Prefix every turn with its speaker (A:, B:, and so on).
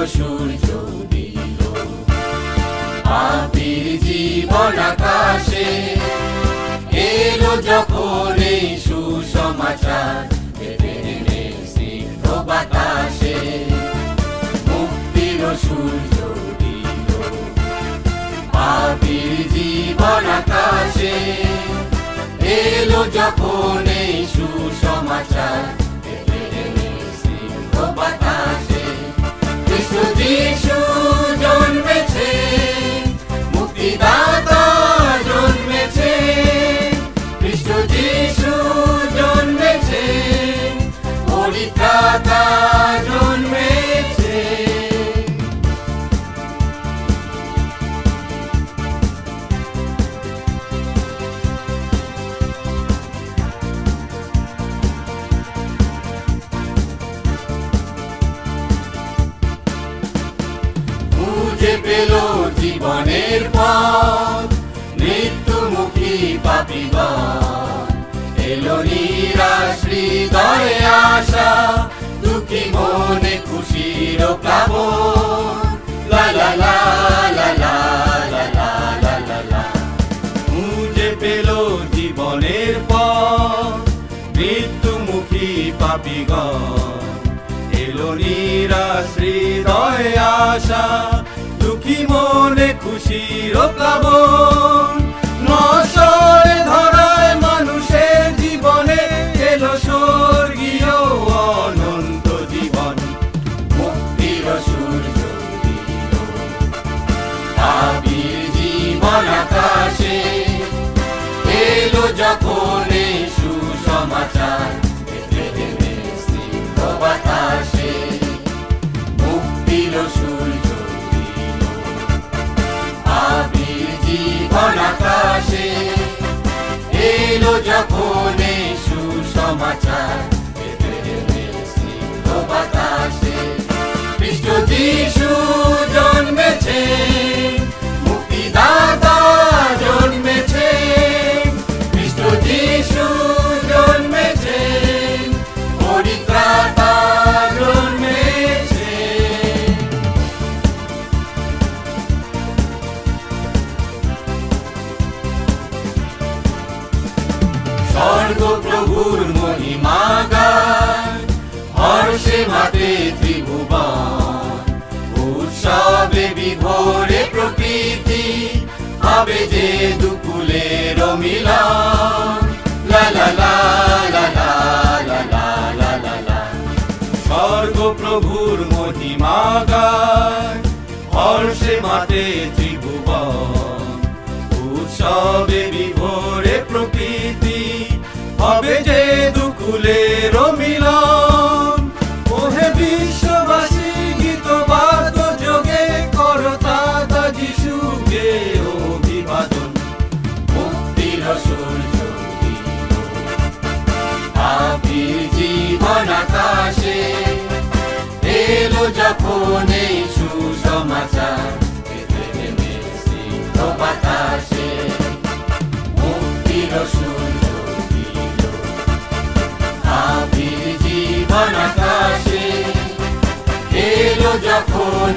A: সূর্য দিল পাপীর জীবন আকাশে এলো যখন এই সুসমাচার বেথলেহেমের স্নিগ্ধ বাতাসে মুক্তির সূর্য দিল পাপীর জীবন আকাশে এলো যখন এই সুসমাচার বেথলেহেমের স্নিগ্ধ বাতাসে কৃষ্ণ যিশু জন্মেছে মুক্তিদাতা জন্মেছে কৃষ্ণ যিশু জন্মেছে পরিত্রাতা জন্মেছে খুঁজে পেল জীবনের পথ মৃত্যুমুখী পাপীগণ এলো নিরাশ হৃদয়ে আশা দুঃখী মনে খুশির প্লাবন লা লা লা লা লা লা লা লা লা লা খুঁজে পেল জীবনের পথ মৃত্যুমুখী পাপীগণ এলো নিরাশ হৃদয়ে আশা দুঃখী মনে খুশির প্লাবন নশ্বরে ধরায় মানুষের জীবনে এলো স্বর্গীয় অনন্ত জীবন মুক্তির সূর্য দিল পাপীর জীবন আকাশে এলো যখন এই সুসমাচার বেথলেহেমের স্নিগ্ধ বাতাসে মুক্তির সূর্য দিল পাপীর জীবন আকাশে এলো যখন এই সুসমাচার বেথলেহেমের স্নিগ্ধ বাতাসে কৃষ্ণ যিশু জন্মেছে মুক্তিদাতা জন্মেছে কৃষ্ণ যিশু জন্মেছে পরিত্রাতা জন্মেছে স্বর্গ প্রভুর মহিমা গান হর্ষে মাতে ত্রিভুবন উৎসবে বিভোরে প্রকৃতি হবে যে দুকুলের মিলন লা লা লা লা লা লা লা লা লা লা স্বর্গ প্রভুর মহিমা গান হর্ষে মাতে ত্রিভুবন উৎসবে বিভোরে প্রকৃতি হবে যে দুকুলের মিলন ওহে বিশ্ববাসী গীত বাদ্য যোগে করতাতা যিশুকে অভিবাদন মুক্তির সূর্য দিল পাপীর জীবন আকাশে এলো যখন এই সুসমাচার বেথলেহেমের স্নিগ্ধ বাতাসে মুক্তির সূর্য দিল পাপীর জীবন আকাশে এলো যখন